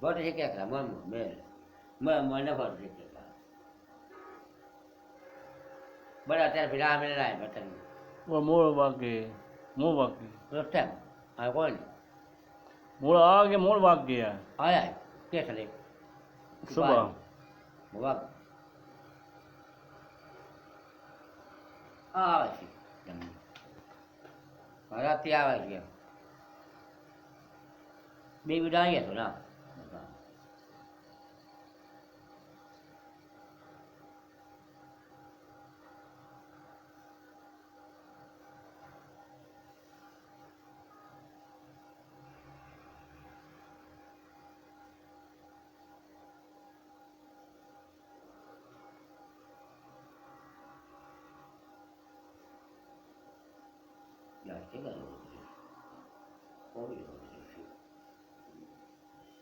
Voto si kekla, મને voto si kekla. Bada અત્યારે પેલા અમે લાય બતન. મૂળ વાગે મૂળ વાગે રોસ્tem. આ કોણ? મૂળ આગે મૂળ વાગે આય કે સલે. સુબહ Mawag. આવે છે. રાતે આવે છે. બે વિડા અહીંયા તો ના. Ya, qué galo. Obvio.